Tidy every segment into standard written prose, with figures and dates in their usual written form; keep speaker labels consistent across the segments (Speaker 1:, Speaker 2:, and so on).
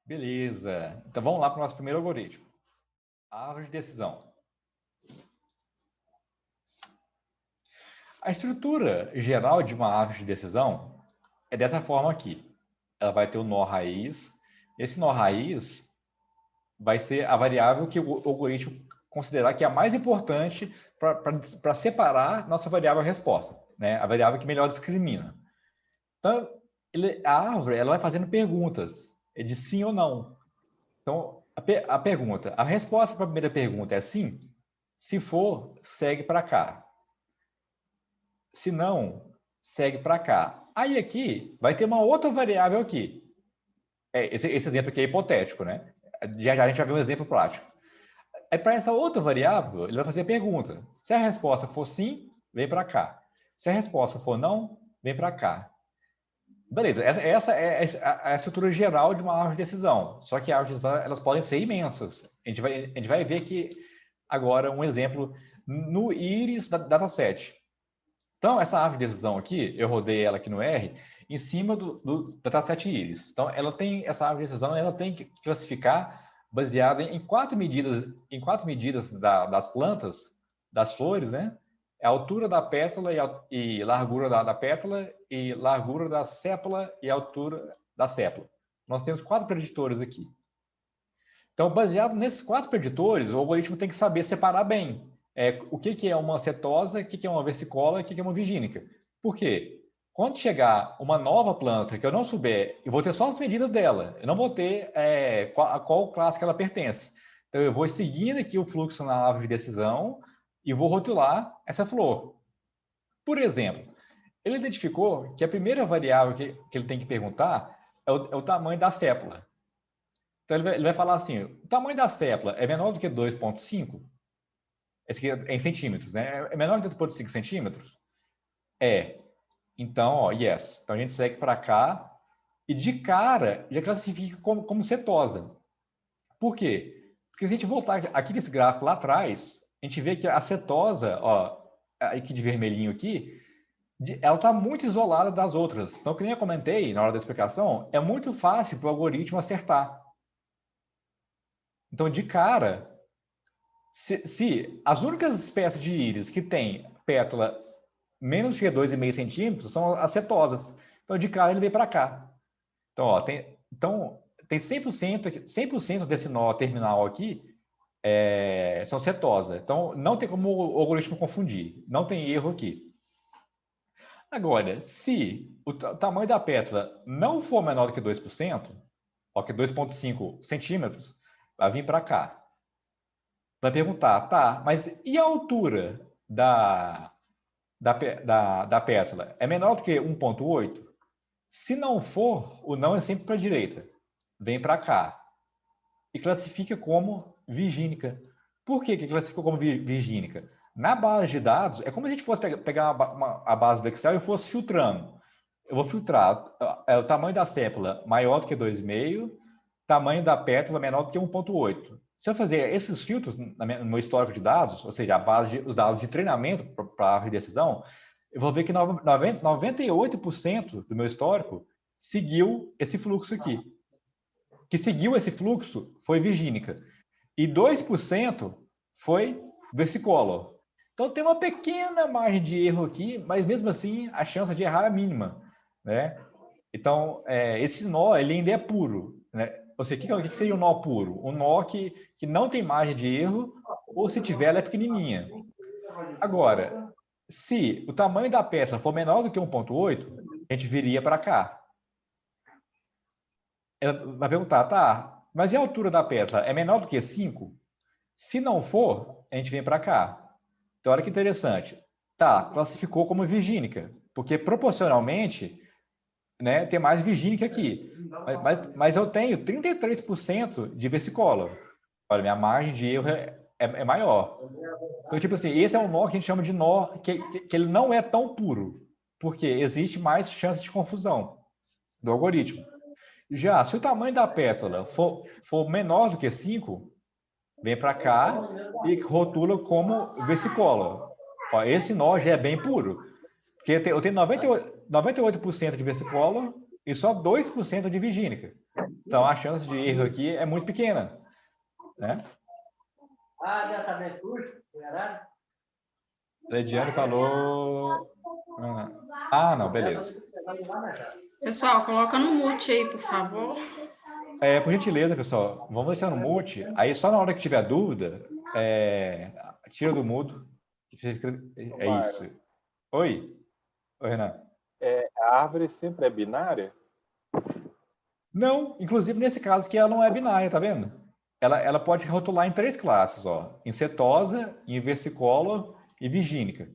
Speaker 1: Beleza. Então vamos lá para o nosso primeiro algoritmo. A árvore de decisão. A estrutura geral de uma árvore de decisão é dessa forma aqui. Ela vai ter o nó raiz. Esse nó raiz vai ser a variável que o algoritmo considerar que é a mais importante para separar nossa variável resposta, né? A variável que melhor discrimina. Então, a árvore ela vai fazendo perguntas de sim ou não. Então, a resposta para a primeira pergunta é sim. Se for, segue para cá. Se não, segue para cá. Aí aqui vai ter uma outra variável aqui. Esse exemplo aqui é hipotético, né? Já a gente já viu um exemplo prático. Aí para essa outra variável, ele vai fazer a pergunta. Se a resposta for sim, vem para cá. Se a resposta for não, vem para cá. Beleza, essa é a estrutura geral de uma árvore de decisão. Só que as árvores de decisão, elas podem ser imensas. A gente vai ver aqui agora um exemplo no íris da dataset. Então, essa árvore de decisão aqui, eu rodei ela aqui no R, em cima do dataset íris. Então, essa árvore de decisão, ela tem que classificar baseada em quatro medidas das plantas, das flores, né? É a altura da pétala e largura da pétala, e largura da sépala e altura da sépala. Nós temos quatro preditores aqui. Então, baseado nesses quatro preditores, o algoritmo tem que saber separar bem o que é uma cetosa, o que é uma versicola, o que é uma virgínica. Por quê? Quando chegar uma nova planta que eu não souber, eu vou ter só as medidas dela. Eu não vou ter a qual classe que ela pertence. Então, eu vou seguindo aqui o fluxo na árvore de decisão e vou rotular essa flor. Por exemplo, ele identificou que a primeira variável que ele tem que perguntar é o tamanho da sépala. Então, ele vai falar assim, o tamanho da sépala é menor do que 2,5? Esse aqui é em centímetros, né? É menor que 2,5 centímetros? É. Então, ó, yes. Então, a gente segue para cá e, de cara, já classifica como cetosa. Por quê? Porque se a gente voltar aqui nesse gráfico lá atrás, a gente vê que a cetosa, ó, aqui de vermelhinho aqui, ela está muito isolada das outras. Então, como eu comentei na hora da explicação, é muito fácil para o algoritmo acertar. Então, de cara, se as únicas espécies de íris que tem pétala menos que 2,5 centímetros são as cetosas. Então, de cara, ele veio para cá. Então, ó, tem 100% desse nó terminal aqui são cetosa. Então, não tem como o algoritmo confundir. Não tem erro aqui. Agora, se o tamanho da pétala não for menor do que 2%, ó, que 2,5 centímetros, vai vir para cá. Vai perguntar, tá, mas e a altura da pétala? É menor do que 1,8? Se não for, o não é sempre para a direita. Vem para cá. E classifica como virgínica. Por que classificou como virgínica? Na base de dados, é como se a gente fosse pegar a base do Excel e fosse filtrando. Eu vou filtrar o tamanho da sépala maior do que 2,5, tamanho da pétala menor do que 1,8. Se eu fazer esses filtros no meu histórico de dados, ou seja, os dados de treinamento para a árvore de decisão, eu vou ver que 98% do meu histórico seguiu esse fluxo aqui. Que seguiu esse fluxo foi virgínica. E 2% foi versicolor. Então, tem uma pequena margem de erro aqui, mas mesmo assim, a chance de errar é mínima, né? Então, esse nó, ele ainda é puro, né? Ou seja, o que seria um nó puro? Um nó que não tem margem de erro, ou se tiver, ela é pequenininha. Agora, se o tamanho da pétala for menor do que 1,8, a gente viria para cá. Ela vai perguntar, tá, mas e a altura da pétala? É menor do que 5? Se não for, a gente vem para cá. Então, olha que interessante. Tá, classificou como virgínica, porque proporcionalmente, né, tem mais virgínica aqui. Mas eu tenho 33% de versicolor. Olha, minha margem de erro é maior. Então, tipo assim, esse é um nó que a gente chama de nó que ele não é tão puro, porque existe mais chance de confusão do algoritmo. Já, se o tamanho da pétala for menor do que 5, vem para cá e rotula como versicolor. Ó, esse nó já é bem puro, porque eu tenho 98% de versicolor e só 2% de virgínica. Então, a chance de erro aqui é muito pequena, né? Lediane falou... não, beleza.
Speaker 2: Pessoal, coloca no mute aí, por favor.
Speaker 1: Por gentileza, pessoal, vamos deixar no mute. Aí, só na hora que tiver dúvida, tira do mudo. É isso. Oi? Oi, Renan.
Speaker 3: A árvore sempre é binária?
Speaker 1: Não, inclusive nesse caso aqui ela não é binária, tá vendo? Ela pode rotular em 3 classes, ó. Em setosa, em versicolor e virgínica.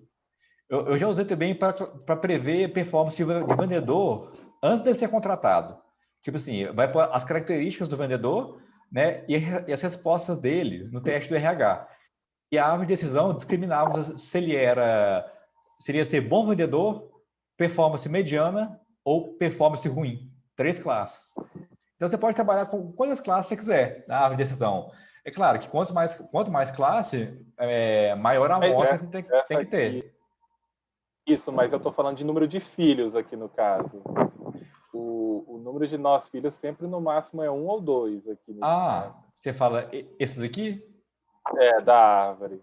Speaker 1: Eu já usei também para prever performance de vendedor antes de ser contratado. Tipo assim, vai pôr as características do vendedor, né, e as respostas dele no teste do RH. E a árvore de decisão discriminava se ele seria ser bom vendedor, performance mediana ou performance ruim. 3 classes. Então você pode trabalhar com quantas classes você quiser na árvore de decisão. É claro que quanto mais classe, maior a amostra você tem que ter.
Speaker 3: Isso, mas eu estou falando de número de filhos aqui no caso. O número de nós filhos sempre no máximo é 1 ou 2 aqui.
Speaker 1: Você fala esses aqui?
Speaker 3: Da árvore.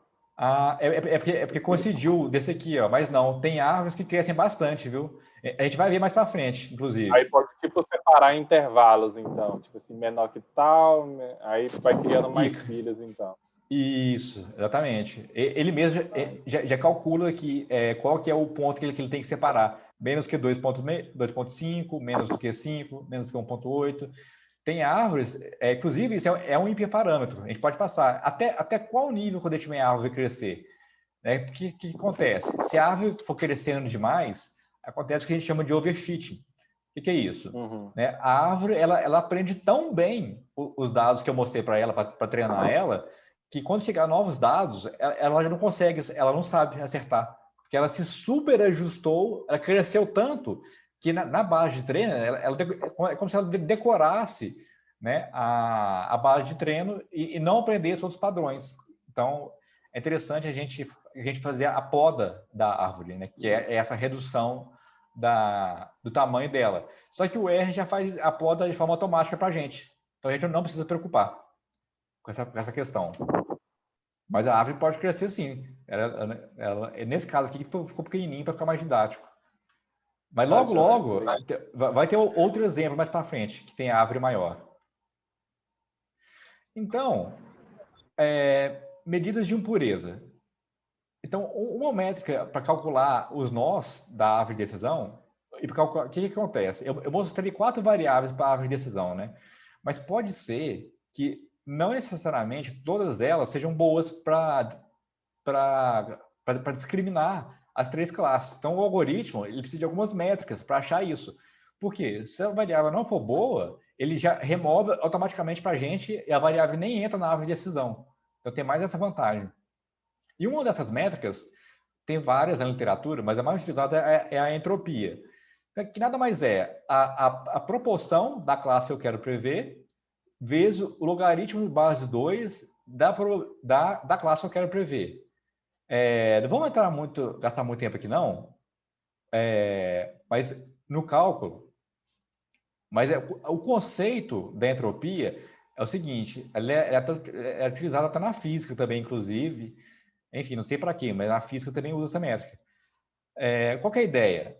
Speaker 1: É porque coincidiu desse aqui, ó. Mas não, tem árvores que crescem bastante, viu? A gente vai ver mais para frente, inclusive.
Speaker 3: Aí pode, tipo, separar em intervalos, então. Tipo assim, menor que tal, aí vai criando mais filhos, então.
Speaker 1: Isso, exatamente. Ele mesmo já calcula aqui qual que é o ponto que ele tem que separar. Menos que 2.5, menos do que 5, menos do que 1.8. Tem árvores, inclusive isso é um hiperparâmetro. A gente pode passar até qual nível quando a gente tem a árvore crescer. Né? O que acontece? Se a árvore for crescendo demais, acontece o que a gente chama de overfitting. O que é isso?
Speaker 3: Uhum.
Speaker 1: Né? A árvore ela aprende tão bem os dados que eu mostrei para ela, para treinar ela, que quando chegar novos dados, ela já não consegue, ela não sabe acertar. Porque ela se super ajustou, ela cresceu tanto que na base de treino, é como se ela decorasse, né, a base de treino e não aprendesse outros padrões. Então, é interessante a gente fazer a poda da árvore, né, que é essa redução do tamanho dela. Só que o R já faz a poda de forma automática para a gente. Então, a gente não precisa preocupar com essa questão. Mas a árvore pode crescer sim. Nesse caso aqui, ficou pequenininho para ficar mais didático. Mas logo vai ter outro exemplo mais para frente, que tem a árvore maior. Então, medidas de impureza. Então, uma métrica para calcular os nós da árvore de decisão, e para calcular, o que acontece? Eu mostrei 4 variáveis para a árvore de decisão, né? Mas pode ser que não necessariamente todas elas sejam boas para discriminar as 3 classes. Então, o algoritmo ele precisa de algumas métricas para achar isso. Porque se a variável não for boa, ele já remove automaticamente para a gente e a variável nem entra na árvore de decisão. Então, tem mais essa vantagem. E uma dessas métricas, tem várias na literatura, mas a mais utilizada é a entropia, que nada mais é a proporção da classe que eu quero prever vezes o logaritmo de base 2 da classe que eu quero prever. Não vamos gastar muito tempo aqui, não, mas no cálculo. Mas o conceito da entropia é o seguinte, ela é utilizada até na física também, inclusive. Enfim, não sei para quê, mas na física também usa essa métrica. Qual que é a ideia?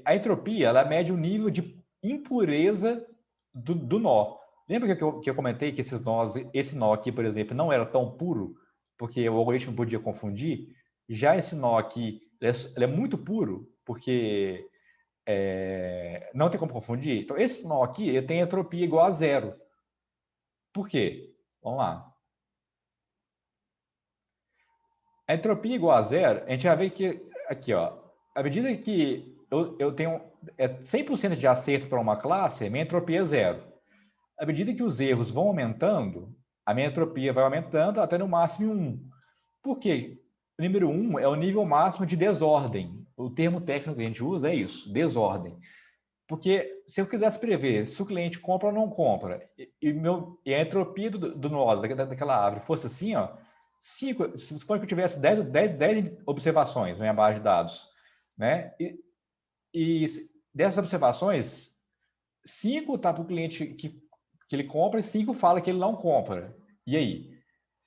Speaker 1: A entropia, ela mede o nível de impureza do nó. Lembra que eu comentei que esse nó aqui, por exemplo, não era tão puro, porque o algoritmo podia confundir? Já esse nó aqui, ele é muito puro, porque não tem como confundir. Então, esse nó aqui ele tem entropia igual a 0. Por quê? Vamos lá. A entropia igual a 0, a gente vai ver que, aqui, ó, à medida que eu tenho 100% de acerto para uma classe, a minha entropia é 0. À medida que os erros vão aumentando, a minha entropia vai aumentando até no máximo 1. Por quê? O número 1 é o nível máximo de desordem. O termo técnico que a gente usa é isso, desordem. Porque se eu quisesse prever se o cliente compra ou não compra, e a entropia do nó daquela árvore fosse assim, ó, suponha que eu tivesse 10 observações na minha base de dados, né? E dessas observações, 5 está para o cliente que ele compra e 5 fala que ele não compra. E aí?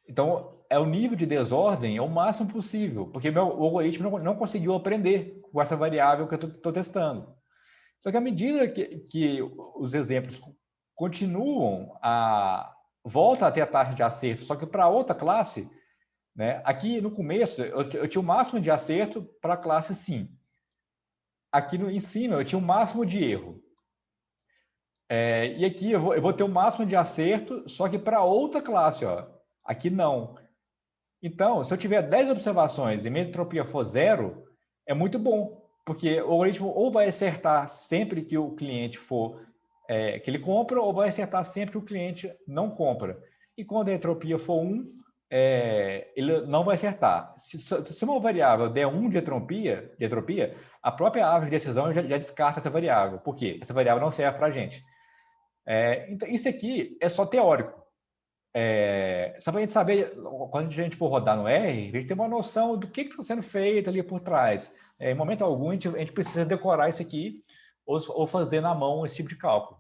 Speaker 1: Então, o nível de desordem é o máximo possível, porque o algoritmo não conseguiu aprender com essa variável que eu estou testando. Só que à medida que os exemplos continuam volta a ter a taxa de acerto, só que para outra classe, né? Aqui no começo eu tinha o máximo de acerto para a classe sim. Aqui em cima eu tinha o máximo de erro. E aqui eu vou ter o máximo de acerto, só que para outra classe, ó. Aqui não. Então, se eu tiver 10 observações e minha entropia for 0, é muito bom, porque o algoritmo ou vai acertar sempre que o cliente que ele compra, ou vai acertar sempre que o cliente não compra. E quando a entropia for 1, ele não vai acertar. Se uma variável der 1 de entropia, a própria árvore de decisão já descarta essa variável. Por quê? Essa variável não serve para a gente. Então, isso aqui é só teórico. Só para a gente saber, quando a gente for rodar no R, a gente tem uma noção do que está sendo feito ali por trás. Em momento algum, a gente precisa decorar isso aqui ou fazer na mão esse tipo de cálculo.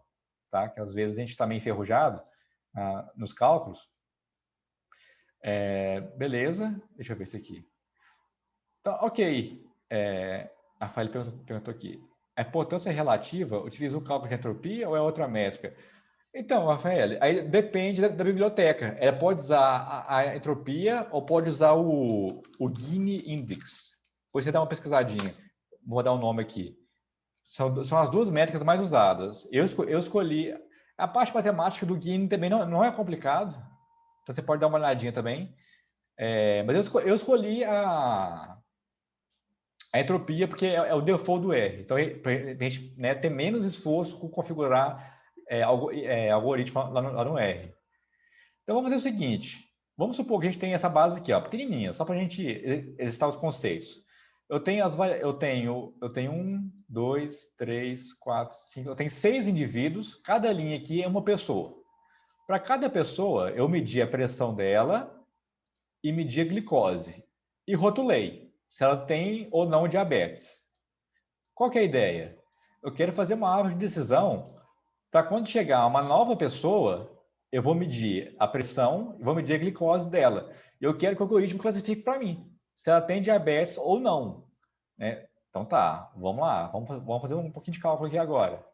Speaker 1: Tá? Que às vezes a gente está meio enferrujado nos cálculos. Beleza, deixa eu ver isso aqui. Então, ok. A Rafael perguntou aqui. A importância relativa utiliza o cálculo de entropia ou é outra métrica? Então, Rafael, aí depende da biblioteca. Ela pode usar a entropia ou pode usar o Gini Index. Depois você dá uma pesquisadinha. Vou dar um nome aqui. São as duas métricas mais usadas. Eu escolhi... A parte matemática do Gini também não é complicado. Então, você pode dar uma olhadinha também. Mas eu escolhi a entropia porque é o default do R. Então, para a gente ter menos esforço com configurar algoritmo lá no R. Então, vamos fazer o seguinte. Vamos supor que a gente tem essa base aqui, ó, pequenininha, só para a gente exercitar os conceitos. Eu tenho 1, 2, 3, 4, 5... Eu tenho 6 indivíduos. Cada linha aqui é uma pessoa. Para cada pessoa, eu medi a pressão dela e medi a glicose. E rotulei se ela tem ou não diabetes. Qual que é a ideia? Eu quero fazer uma árvore de decisão para quando chegar uma nova pessoa, eu vou medir a pressão e vou medir a glicose dela. Eu quero que o algoritmo classifique para mim se ela tem diabetes ou não. Então tá, vamos lá. Vamos fazer um pouquinho de cálculo aqui agora.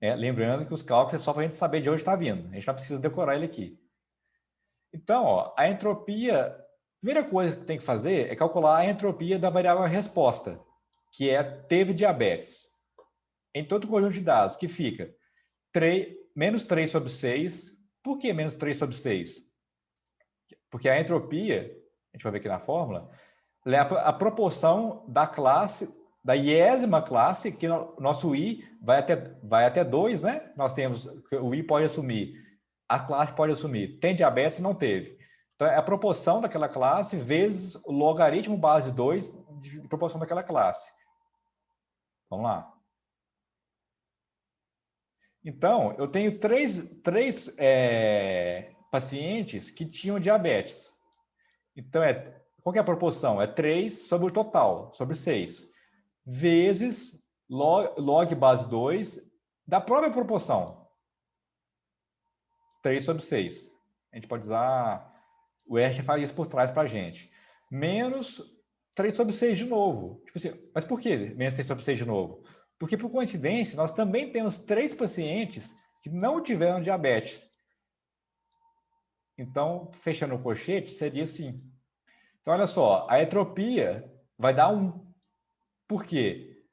Speaker 1: Lembrando que os cálculos é só para a gente saber de onde está vindo. A gente não precisa decorar ele aqui. Então, ó, a entropia... A primeira coisa que tem que fazer é calcular a entropia da variável resposta, que é teve diabetes. Em todo o conjunto de dados, que fica menos 3 sobre 6. Por que menos 3 sobre 6? Porque a entropia, a gente vai ver aqui na fórmula, é a proporção da classe, da iésima classe, que o nosso I vai até 2, né? Nós temos, o I pode assumir, a classe pode assumir, tem diabetes, não teve. Então, é a proporção daquela classe vezes o logaritmo base 2 de proporção daquela classe. Vamos lá. Então, eu tenho três pacientes que tinham diabetes. Então, qual que é a proporção? É 3 sobre o total, sobre 6, vezes log base 2 da própria proporção. 3 sobre 6. A gente pode usar... O R faz isso por trás para a gente. Menos 3 sobre 6 de novo. Tipo assim, mas por que menos 3 sobre 6 de novo? Porque, por coincidência, nós também temos 3 pacientes que não tiveram diabetes. Então, fechando o colchete, seria assim. Então, olha só, a entropia vai dar 1. Por quê?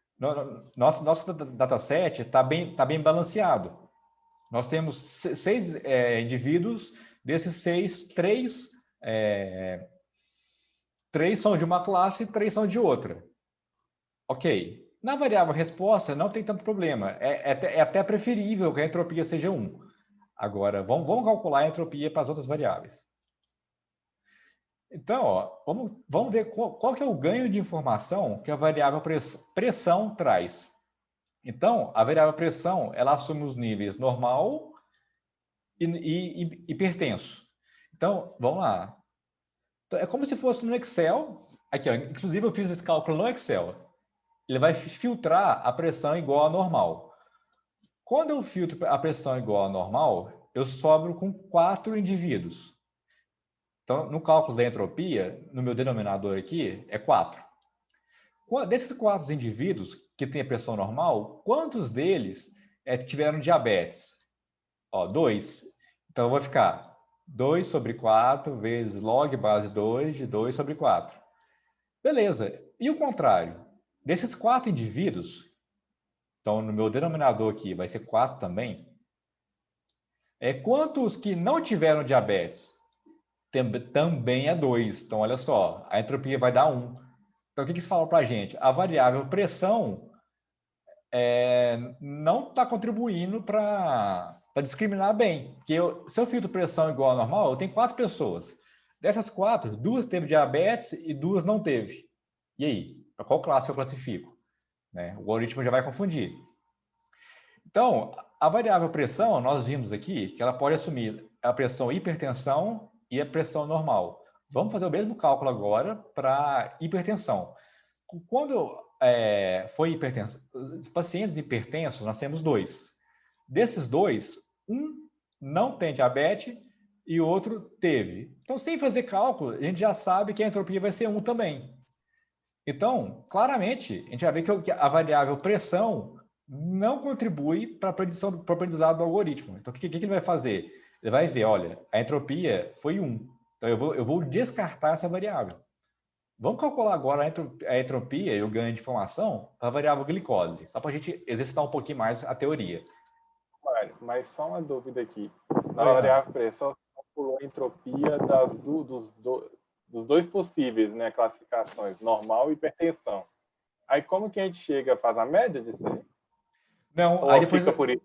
Speaker 1: Nosso dataset está bem balanceado. Nós temos 6 indivíduos, desses 6, 3 são de uma classe e 3 são de outra. Ok. Na variável resposta, não tem tanto problema. É até preferível que a entropia seja 1. Agora, vamos calcular a entropia para as outras variáveis. Então, ó, vamos ver qual que é o ganho de informação que a variável pressão traz. Então, a variável pressão, ela assume os níveis normal e hipertenso. Então, vamos lá. Então, é como se fosse no Excel. Aqui, ó, inclusive, eu fiz esse cálculo no Excel. Ele vai filtrar a pressão igual a normal. Quando eu filtro a pressão igual a normal, eu sobro com 4 indivíduos. Então, no cálculo da entropia, no meu denominador aqui, é 4. Desses 4 indivíduos que têm a pressão normal, quantos deles tiveram diabetes? 2. Então, vai ficar 2 sobre 4 vezes log base 2 de 2 sobre 4. Beleza. E o contrário? Desses 4 indivíduos, então no meu denominador aqui vai ser 4 também, quantos que não tiveram diabetes? Também é 2. Então, olha só, a entropia vai dar 1. Então, o que isso fala para a gente? A variável pressão não está contribuindo para discriminar bem. Porque se eu filtro pressão igual a normal, eu tenho 4 pessoas. Dessas 4, 2 teve diabetes e 2 não teve. E aí? Para qual classe eu classifico? Né? O algoritmo já vai confundir. Então, a variável pressão, nós vimos aqui que ela pode assumir a pressão hipertensão e a pressão normal. Vamos fazer o mesmo cálculo agora para hipertensão. Quando foi hipertensão, os pacientes hipertensos, nós temos 2. Desses 2, um não tem diabetes e o outro teve. Então, sem fazer cálculo, a gente já sabe que a entropia vai ser 1 também. Então, claramente, a gente vai ver que a variável pressão não contribui para a aprendizado do algoritmo. Então, o que ele vai fazer? Ele vai ver, olha, a entropia foi 1. Então, eu vou descartar essa variável. Vamos calcular agora a entropia e o ganho de informação para a variável glicose, só para a gente exercitar um pouquinho mais a teoria.
Speaker 3: Mas só uma dúvida aqui. Na variável pressão, você calculou a entropia dos dois possíveis, né, classificações, normal e hipertensão. Aí como que a gente chega, faz a média disso aí?
Speaker 1: Não,
Speaker 3: ou
Speaker 1: aí depois...
Speaker 3: fica por isso?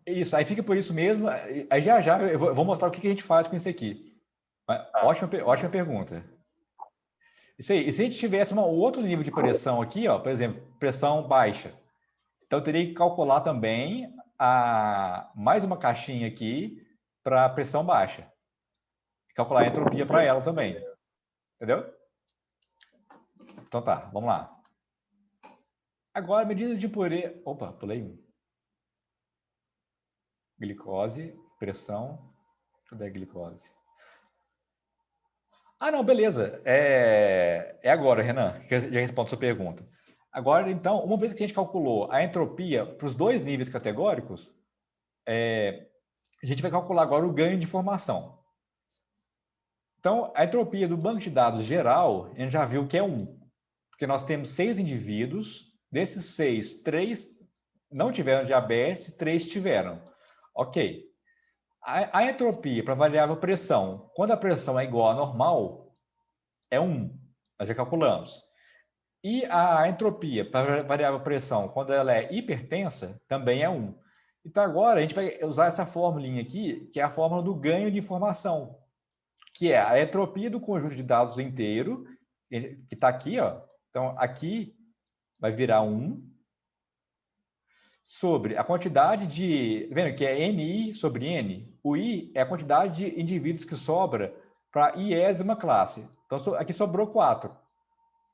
Speaker 1: Isso, aí fica por isso mesmo. Aí já eu vou mostrar o que a gente faz com isso aqui. Ótima pergunta. Isso aí. E se a gente tivesse um outro nível de pressão aqui, ó, por exemplo, pressão baixa, então eu teria que calcular também mais uma caixinha aqui para pressão baixa. Calcular a entropia para ela também. Entendeu? Então tá, vamos lá. Agora, medidas de pureza... Opa, pulei um. Glicose, pressão. Cadê a glicose? Ah, não, beleza. É agora, Renan, que eu já respondo a sua pergunta. Agora, então, uma vez que a gente calculou a entropia para os 2 níveis categóricos, a gente vai calcular agora o ganho de informação. Então, a entropia do banco de dados geral, a gente já viu que é 1. Porque nós temos 6 indivíduos, desses 6, 3 não tiveram diabetes, 3 tiveram. Ok. A entropia para a variável pressão, quando a pressão é igual a normal, é 1. Nós já calculamos. E a entropia para a variável pressão, quando ela é hipertensa, também é 1. Então, agora, a gente vai usar essa formulinha aqui, que é a fórmula do ganho de informação, que é a entropia do conjunto de dados inteiro, que está aqui, ó. Então, aqui vai virar 1, sobre a quantidade de... Vendo que é NI sobre N? O I é a quantidade de indivíduos que sobra para a iésima classe. Então, aqui sobrou 4.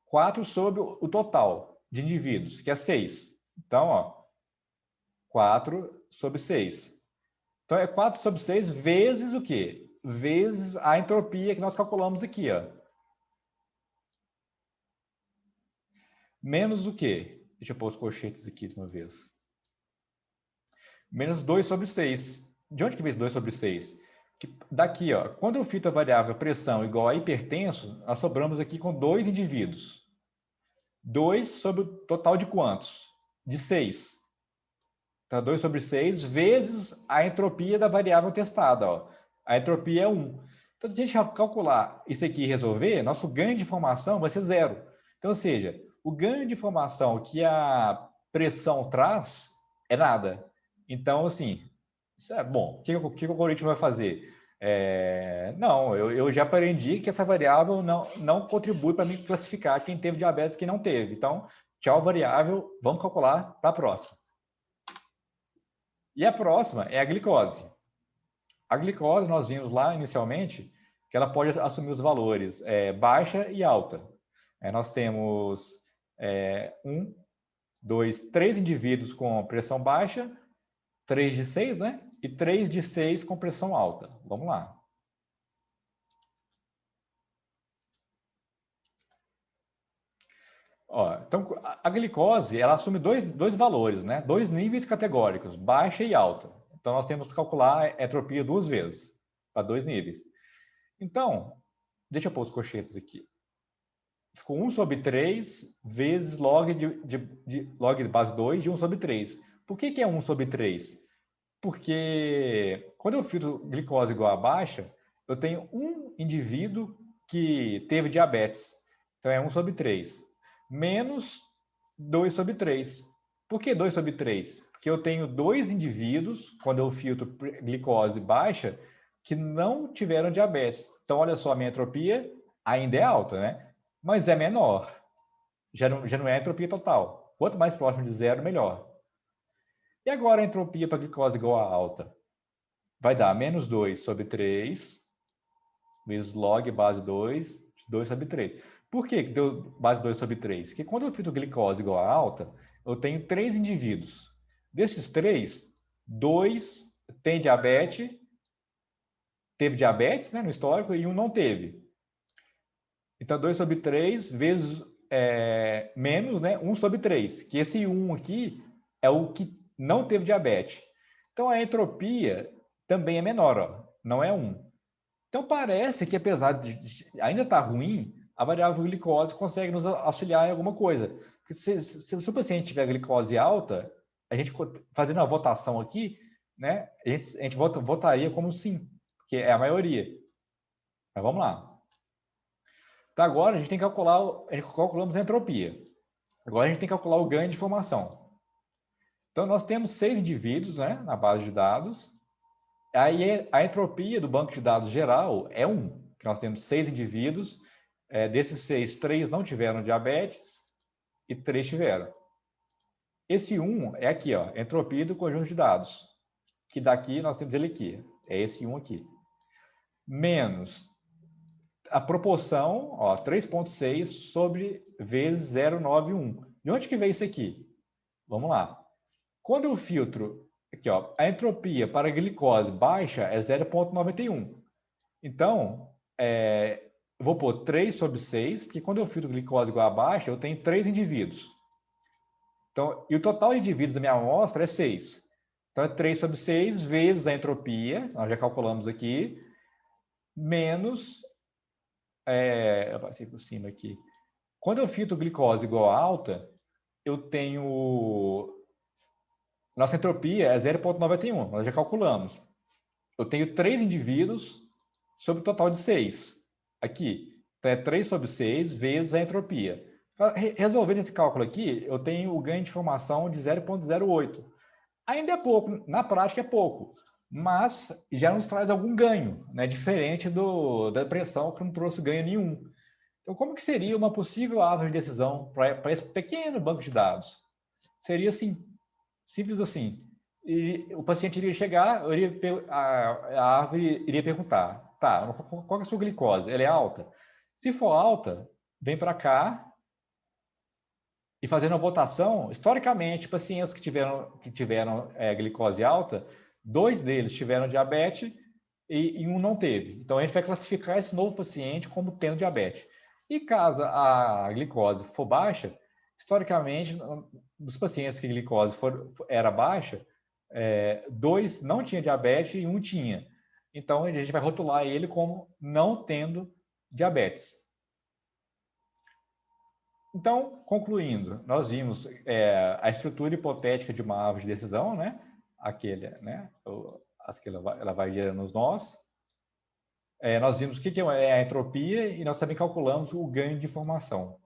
Speaker 1: 4 sobre o total de indivíduos, que é 6. Então, ó, 4 sobre 6. Então, é 4 sobre 6 vezes o quê? Vezes a entropia que nós calculamos aqui, ó. Menos o quê? Deixa eu pôr os colchetes aqui de uma vez. Menos 2 sobre 6. De onde que vem esse 2 sobre 6? Daqui, ó, quando eu filtro a variável pressão igual a hipertenso, nós sobramos aqui com 2 indivíduos. 2 sobre o total de quantos? De 6. Então, 2 sobre 6 vezes a entropia da variável testada. Ó. A entropia é 1. Então, se a gente calcular isso aqui e resolver, nosso ganho de informação vai ser 0. Então, ou seja, o ganho de informação que a pressão traz é nada. Então, assim, isso é bom. O que o algoritmo vai fazer? Não, eu já aprendi que essa variável não contribui para me classificar quem teve diabetes e quem não teve. Então, tchau variável, vamos calcular para a próxima. E a próxima é a glicose. A glicose, nós vimos lá inicialmente que ela pode assumir os valores baixa e alta. Nós temos 1, 2, 3 indivíduos com pressão baixa 3 de 6, né? E 3 de 6 com pressão alta. Vamos lá. Ó, então, a glicose, ela assume dois valores, né? 2 níveis categóricos, baixa e alta. Então, nós temos que calcular a entropia 2 vezes, para 2 níveis. Então, deixa eu pôr os cochetes aqui. Ficou 1 sobre 3 vezes log log de base 2 de 1 sobre 3. Por que é 1 sobre 3? Porque quando eu filtro glicose igual a baixa, eu tenho um indivíduo que teve diabetes. Então, é 1 sobre 3. Menos 2 sobre 3. Por que 2 sobre 3? Porque eu tenho 2 indivíduos, quando eu filtro glicose baixa, que não tiveram diabetes. Então, olha só, a minha entropia ainda é alta, né? Mas é menor. Já não é a entropia total. Quanto mais próximo de zero, melhor. E agora a entropia para glicose igual a alta? Vai dar menos 2 sobre 3, vezes log base 2, 2 sobre 3. Por que deu base 2 sobre 3? Porque quando eu filtro glicose igual a alta, eu tenho 3 indivíduos. Desses 3, 2 teve diabetes, né, no histórico, e um não teve. Então, 2 sobre 3 vezes menos, né, 1 sobre 3. Que esse 1 aqui é o que não teve diabetes. Então, a entropia também é menor, ó, não é 1. Então, parece que, apesar de ainda estar ruim, a variável glicose consegue nos auxiliar em alguma coisa. Porque se o paciente tiver glicose alta, a gente, fazendo uma votação aqui, né, a gente votaria como sim, porque é a maioria. Mas vamos lá. Então, agora a gente tem que calculamos a entropia. Agora a gente tem que calcular o ganho de informação. Então, nós temos 6 indivíduos, né, na base de dados. Aí a entropia do banco de dados geral é 1, que nós temos 6 indivíduos. Desses 6, 3 não tiveram diabetes e 3 tiveram. Esse 1 é aqui, ó, entropia do conjunto de dados, que daqui nós temos ele aqui. É esse 1 aqui. Menos a proporção, 3,6 sobre vezes 0,91. De onde que veio isso aqui? Vamos lá. Quando eu filtro, aqui, ó, a entropia para a glicose baixa é 0,91. Então, eu vou pôr 3 sobre 6, porque quando eu filtro glicose igual a baixa, eu tenho 3 indivíduos. Então, e o total de indivíduos da minha amostra é 6. Então, é 3 sobre 6 vezes a entropia, nós já calculamos aqui, menos eu passei por cima aqui. Quando eu filtro glicose igual a alta, eu tenho... Nossa entropia é 0,91, nós já calculamos. Eu tenho 3 indivíduos sobre o total de 6. Aqui. Então, é 3 sobre 6 vezes a entropia. Resolvendo esse cálculo aqui, eu tenho o ganho de informação de 0,08. Ainda é pouco, na prática é pouco, mas já nos traz algum ganho, né? Diferente da pressão, que não trouxe ganho nenhum. Então, como que seria uma possível árvore de decisão para esse pequeno banco de dados? Seria assim, simples assim. E o paciente iria chegar, a árvore iria perguntar, tá, qual é a sua glicose? Ela é alta? Se for alta, vem para cá e fazendo a votação, historicamente, pacientes que tiveram glicose alta, 2 deles tiveram diabetes e um não teve. Então, a gente vai classificar esse novo paciente como tendo diabetes. E caso a glicose for baixa, historicamente, dos pacientes que a glicose era baixa, 2 não tinha diabetes e 1 tinha. Então, a gente vai rotular ele como não tendo diabetes. Então, concluindo, nós vimos a estrutura hipotética de uma árvore de decisão, né? Ela vai gerando os nós. Nós vimos o que é a entropia e nós também calculamos o ganho de informação.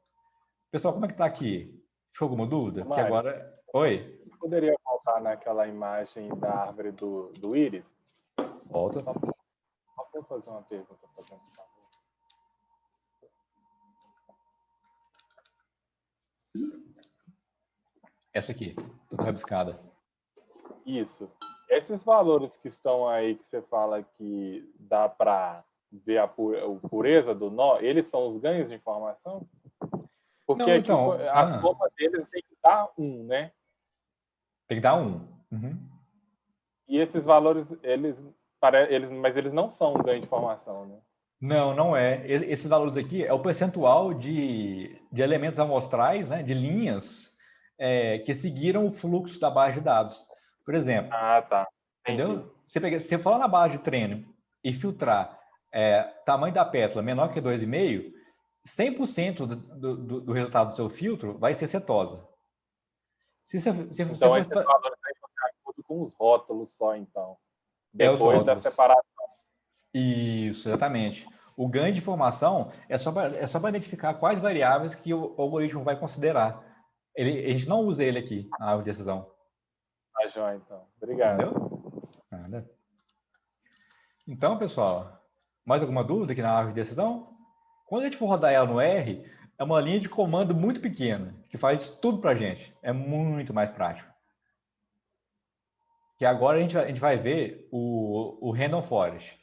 Speaker 1: Pessoal, como é que está aqui? Ficou alguma dúvida? Porque
Speaker 3: Mário,
Speaker 1: agora... Oi?
Speaker 3: poderia voltar naquela imagem da árvore do íris?
Speaker 1: Volta.
Speaker 3: Só para fazer uma pergunta, fazendo um favor.
Speaker 1: Essa aqui, toda rabiscada.
Speaker 3: Isso. Esses valores que estão aí, que você fala que dá para ver a pureza do nó, eles são os ganhos de informação? Porque
Speaker 1: Não,
Speaker 3: aqui
Speaker 1: então...
Speaker 3: a soma deles tem que dar 1, né?
Speaker 1: Tem que dar 1. Uhum.
Speaker 3: E esses valores, mas eles não são um ganho de informação, né?
Speaker 1: Não, não é. Esses valores aqui é o percentual de elementos amostrais, né, de linhas, que seguiram o fluxo da base de dados. Por exemplo,
Speaker 3: Ah, tá. Entendi.
Speaker 1: entendeu? Você falar na base de treino e filtrar tamanho da pétala menor que 2,5, 100% do resultado do seu filtro vai ser cetosa.
Speaker 3: Então, esses valores aí vão de acordo com os rótulos só, então.
Speaker 1: Os
Speaker 3: Depois da
Speaker 1: rótulos.
Speaker 3: separação.
Speaker 1: Isso, exatamente. O ganho de informação é só para identificar quais variáveis que o algoritmo vai considerar. A gente não usa ele aqui na árvore de decisão.
Speaker 3: Tá, joia, então. Obrigado.
Speaker 1: Entendeu? Nada. Então, pessoal, mais alguma dúvida aqui na árvore de decisão? Quando a gente for rodar ela no R, é uma linha de comando muito pequena, que faz tudo para a gente. É muito mais prático. Que agora a gente vai ver o Random Forest.